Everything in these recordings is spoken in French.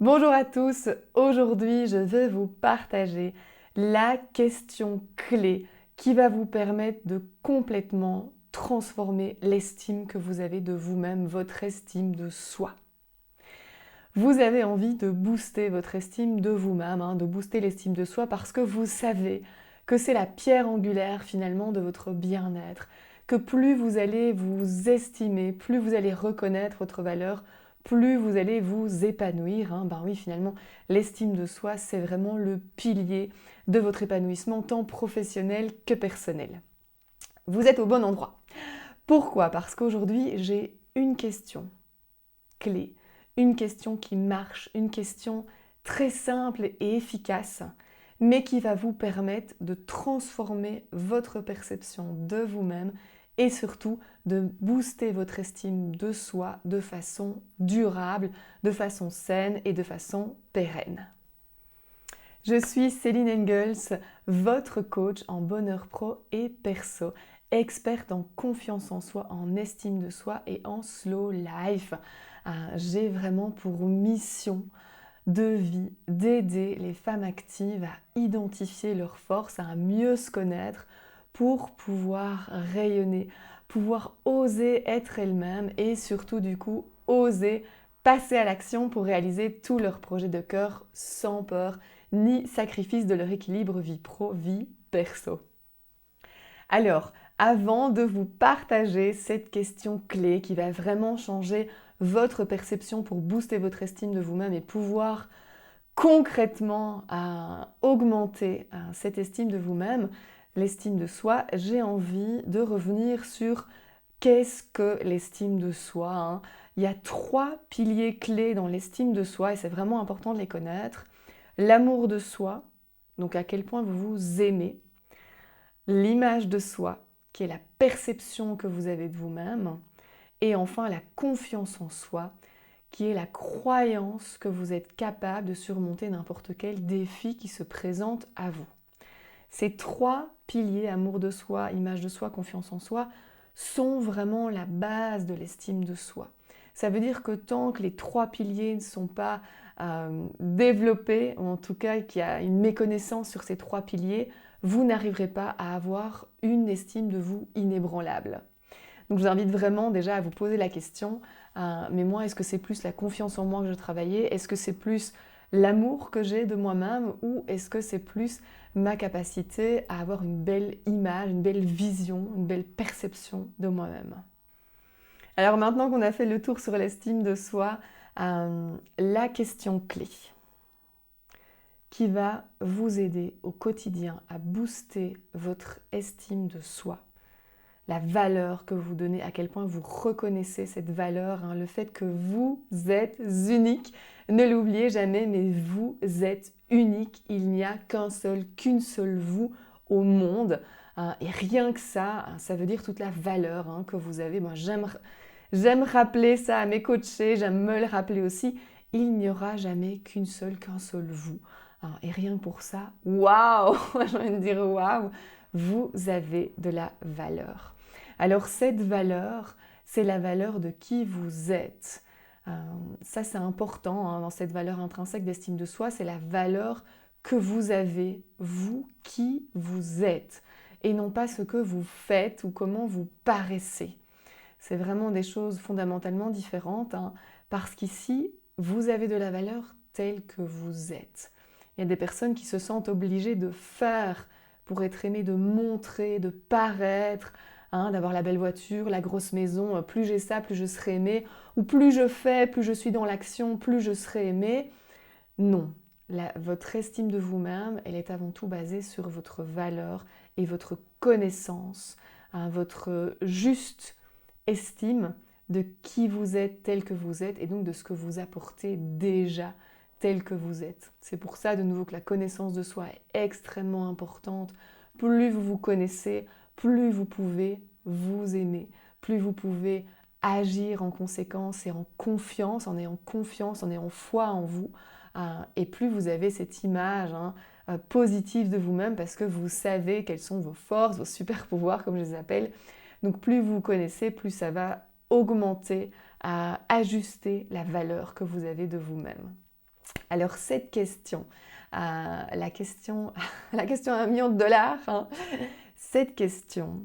Bonjour à tous, aujourd'hui je vais vous partager la question clé qui va vous permettre de complètement transformer l'estime que vous avez de vous-même, votre estime de soi. Vous avez envie de booster votre estime de vous-même, de booster l'estime de soi parce que vous savez que c'est la pierre angulaire finalement de votre bien-être, que plus vous allez vous estimer, plus vous allez reconnaître votre valeur, plus vous allez vous épanouir. Ben oui, finalement, l'estime de soi, c'est vraiment le pilier de votre épanouissement tant professionnel que personnel. Vous êtes au bon endroit. Pourquoi? Parce qu'aujourd'hui, j'ai une question clé, une question qui marche, une question très simple et efficace, mais qui va vous permettre de transformer votre perception de vous-même et surtout de booster votre estime de soi de façon durable, de façon saine et de façon pérenne. Je suis Céline Engels, votre coach en bonheur pro et perso, experte en confiance en soi, en estime de soi et en slow life. J'ai vraiment pour mission de vie d'aider les femmes actives à identifier leurs forces, à mieux se connaître pour pouvoir rayonner, pouvoir oser être elles-mêmes et surtout du coup oser passer à l'action pour réaliser tous leurs projets de cœur sans peur ni sacrifice de leur équilibre vie pro, vie perso. Alors, avant de vous partager cette question clé qui va vraiment changer votre perception pour booster votre estime de vous-même et pouvoir concrètement augmenter cette estime de vous-même, l'estime de soi, j'ai envie de revenir sur qu'est-ce que l'estime de soi. Il y a 3 piliers clés dans l'estime de soi et c'est vraiment important de les connaître. L'amour de soi, donc à quel point vous vous aimez. L'image de soi, qui est la perception que vous avez de vous-même. Et enfin, la confiance en soi, qui est la croyance que vous êtes capable de surmonter n'importe quel défi qui se présente à vous. Ces 3 piliers, amour de soi, image de soi, confiance en soi, sont vraiment la base de l'estime de soi. Ça veut dire que tant que les 3 piliers ne sont pas développés, ou en tout cas qu'il y a une méconnaissance sur ces 3 piliers, vous n'arriverez pas à avoir une estime de vous inébranlable. Donc je vous invite vraiment déjà à vous poser la question, mais moi, est-ce que c'est plus la confiance en moi que je travaillais? Est-ce que c'est plus l'amour que j'ai de moi-même? Ou est-ce que c'est plus ma capacité à avoir une belle image, une belle vision, une belle perception de moi-même? Alors maintenant qu'on a fait le tour sur l'estime de soi, la question clé qui va vous aider au quotidien à booster votre estime de soi, la valeur que vous donnez, à quel point vous reconnaissez cette valeur, le fait que vous êtes unique. Ne l'oubliez jamais, mais vous êtes unique. Il n'y a qu'une seule vous au monde. Et rien que ça, ça veut dire toute la valeur que vous avez. Moi, j'aime rappeler ça à mes coachés, j'aime me le rappeler aussi. Il n'y aura jamais qu'un seul vous. Et rien que pour ça, waouh, j'ai envie de dire waouh, vous avez de la valeur. Alors cette valeur, c'est la valeur de qui vous êtes. Ça c'est important dans cette valeur intrinsèque d'estime de soi, c'est la valeur que vous avez, vous qui vous êtes, et non pas ce que vous faites ou comment vous paraissez. C'est vraiment des choses fondamentalement différentes, parce qu'ici, vous avez de la valeur telle que vous êtes. Il y a des personnes qui se sentent obligées de faire pour être aimées, de montrer, de paraître, d'avoir la belle voiture, la grosse maison. Plus j'ai ça, plus je serai aimée. Ou plus je fais, plus je suis dans l'action, plus je serai aimée. Non. Votre estime de vous-même, elle est avant tout basée sur votre valeur et votre connaissance, votre juste estime de qui vous êtes tel que vous êtes et donc de ce que vous apportez déjà tel que vous êtes. C'est pour ça de nouveau que la connaissance de soi est extrêmement importante. Plus vous vous connaissez, plus vous pouvez vous aimer, plus vous pouvez agir en conséquence et en confiance, en ayant foi en vous, et plus vous avez cette image positive de vous-même parce que vous savez quelles sont vos forces, vos super pouvoirs comme je les appelle. Donc plus vous vous connaissez, plus ça va augmenter, ajuster la valeur que vous avez de vous-même. Alors cette question, la question à $1 million, hein, cette question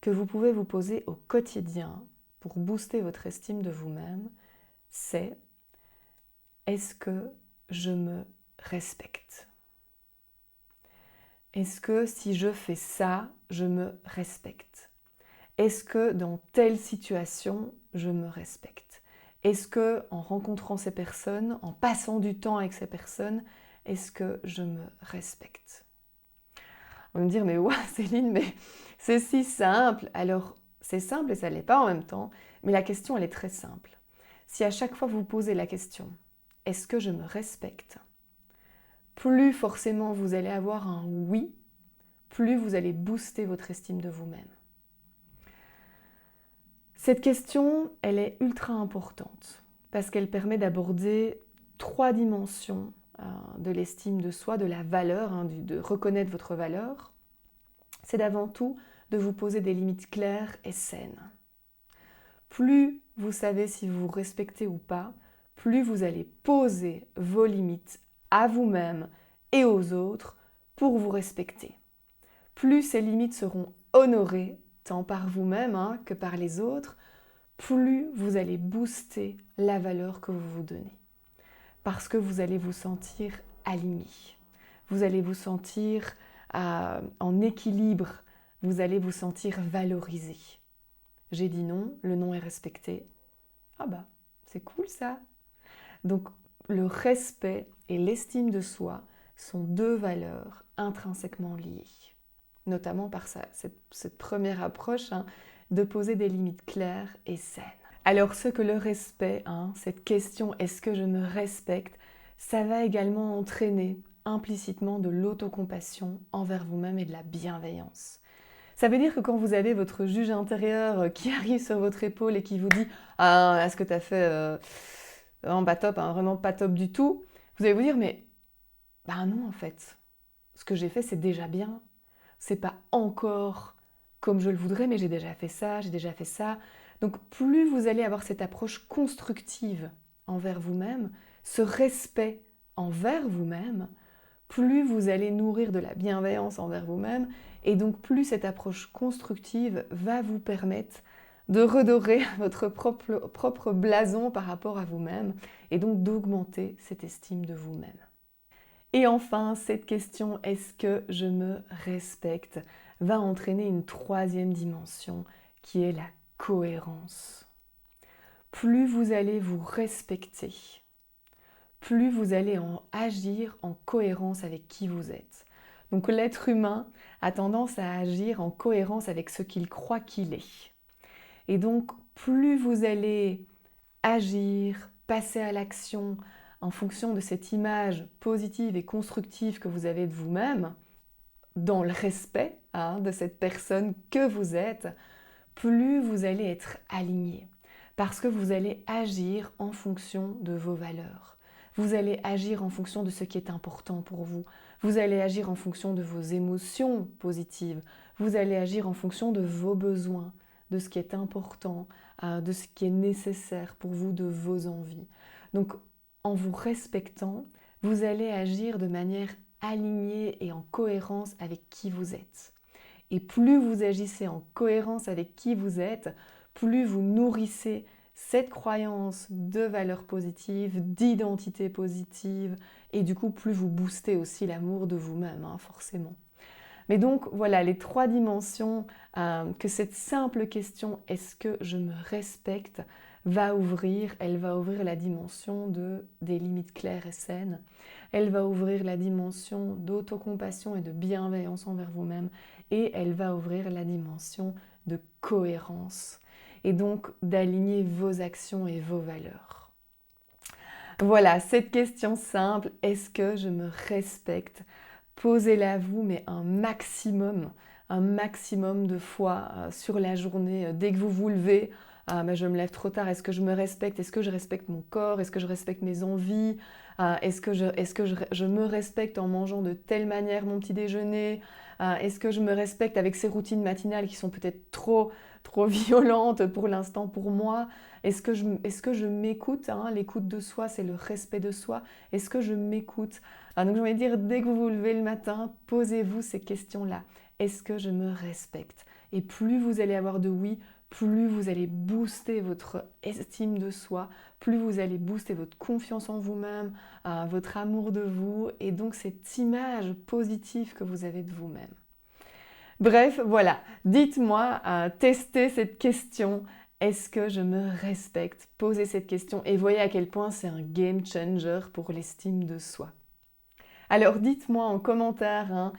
que vous pouvez vous poser au quotidien pour booster votre estime de vous-même, c'est: est-ce que je me respecte? Est-ce que si je fais ça, je me respecte? Est-ce que dans telle situation, je me respecte? Est-ce que en rencontrant ces personnes, en passant du temps avec ces personnes, est-ce que je me respecte? On va me dire, mais ouais, Céline, mais c'est si simple. Alors, c'est simple et ça ne l'est pas en même temps, mais la question, elle est très simple. Si à chaque fois vous posez la question, est-ce que je me respecte? Plus forcément vous allez avoir un oui, plus vous allez booster votre estime de vous-même. Cette question, elle est ultra importante parce qu'elle permet d'aborder 3 dimensions de l'estime de soi, de la valeur, hein, de reconnaître votre valeur. C'est d'avant tout de vous poser des limites claires et saines. Plus vous savez si vous vous respectez ou pas, plus vous allez poser vos limites à vous-même et aux autres pour vous respecter. Plus ces limites seront honorées, tant par vous-même que par les autres, plus vous allez booster la valeur que vous vous donnez. Parce que vous allez vous sentir aligné. Vous allez vous sentir en équilibre. Vous allez vous sentir valorisé. J'ai dit non, le non est respecté. Ah bah, c'est cool ça. Donc le respect et l'estime de soi sont 2 valeurs intrinsèquement liées. Notamment par cette première approche de poser des limites claires et saines. Alors ce que le respect, cette question est-ce que je me respecte, ça va également entraîner implicitement de l'autocompassion envers vous-même et de la bienveillance. Ça veut dire que quand vous avez votre juge intérieur qui arrive sur votre épaule et qui vous dit « Ah, est-ce que tu as fait pas top, vraiment pas top du tout », vous allez vous dire « Mais bah non en fait, ce que j'ai fait c'est déjà bien. C'est pas encore comme je le voudrais, mais j'ai déjà fait ça, j'ai déjà fait ça. » Donc plus vous allez avoir cette approche constructive envers vous-même, ce respect envers vous-même, plus vous allez nourrir de la bienveillance envers vous-même, et donc plus cette approche constructive va vous permettre de redorer votre propre blason par rapport à vous-même, et donc d'augmenter cette estime de vous-même. Et enfin, cette question, est-ce que je me respecte, va entraîner une 3e dimension qui est la cohérence. Plus vous allez vous respecter, plus vous allez agir en cohérence avec qui vous êtes. Donc l'être humain a tendance à agir en cohérence avec ce qu'il croit qu'il est. Et donc plus vous allez agir, passer à l'action en fonction de cette image positive et constructive que vous avez de vous-même, dans le respect de cette personne que vous êtes, plus vous allez être aligné. Parce que vous allez agir en fonction de vos valeurs. Vous allez agir en fonction de ce qui est important pour vous. Vous allez agir en fonction de vos émotions positives. Vous allez agir en fonction de vos besoins, de ce qui est important, de ce qui est nécessaire pour vous, de vos envies. Donc, en vous respectant, vous allez agir de manière alignée et en cohérence avec qui vous êtes. Et plus vous agissez en cohérence avec qui vous êtes, plus vous nourrissez cette croyance de valeurs positives, d'identité positive, et du coup, plus vous boostez aussi l'amour de vous-même, forcément. Mais donc, voilà les 3 dimensions que cette simple question « est-ce que je me respecte ?» va ouvrir. Elle va ouvrir la dimension des limites claires et saines. Elle va ouvrir la dimension d'autocompassion et de bienveillance envers vous-même. Et elle va ouvrir la dimension de cohérence. Et donc d'aligner vos actions et vos valeurs. Voilà, cette question simple, est-ce que je me respecte? Posez-la à vous, mais un maximum de fois sur la journée. Dès que vous vous levez, je me lève trop tard, est-ce que je me respecte? Est-ce que je respecte mon corps? Est-ce que je respecte mes envies? Est-ce que je me respecte en mangeant de telle manière mon petit déjeuner? Est-ce que je me respecte avec ces routines matinales qui sont peut-être trop violentes pour l'instant pour moi? Est-ce que je m'écoute, hein? L'écoute de soi, c'est le respect de soi. Est-ce que je m'écoute? Donc j'ai envie de dire, dès que vous vous levez le matin, posez-vous ces questions-là. Est-ce que je me respecte? Et plus vous allez avoir de oui, plus vous allez booster votre estime de soi, plus vous allez booster votre confiance en vous-même, votre amour de vous, et donc cette image positive que vous avez de vous-même. Bref, voilà, dites-moi, testez cette question. Est-ce que je me respecte? Posez cette question et voyez à quel point c'est un game changer pour l'estime de soi. Alors dites-moi en commentaire, hein,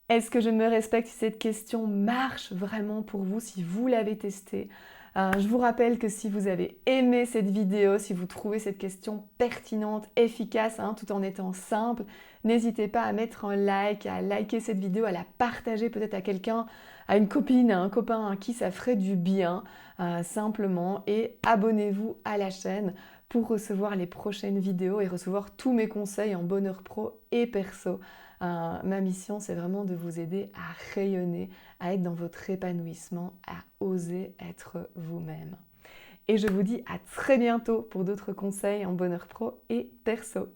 est-ce que je me respecte si cette question marche vraiment pour vous, si vous l'avez testée? Je vous rappelle que si vous avez aimé cette vidéo, si vous trouvez cette question pertinente, efficace, hein, tout en étant simple, n'hésitez pas à mettre un like, à liker cette vidéo, à la partager peut-être à quelqu'un, à une copine, à un copain à qui ça ferait du bien, simplement. Et abonnez-vous à la chaîne pour recevoir les prochaines vidéos et recevoir tous mes conseils en bonheur pro et perso. Ma mission, c'est vraiment de vous aider à rayonner, à être dans votre épanouissement, à oser être vous-même. Et je vous dis à très bientôt pour d'autres conseils en bonheur pro et perso.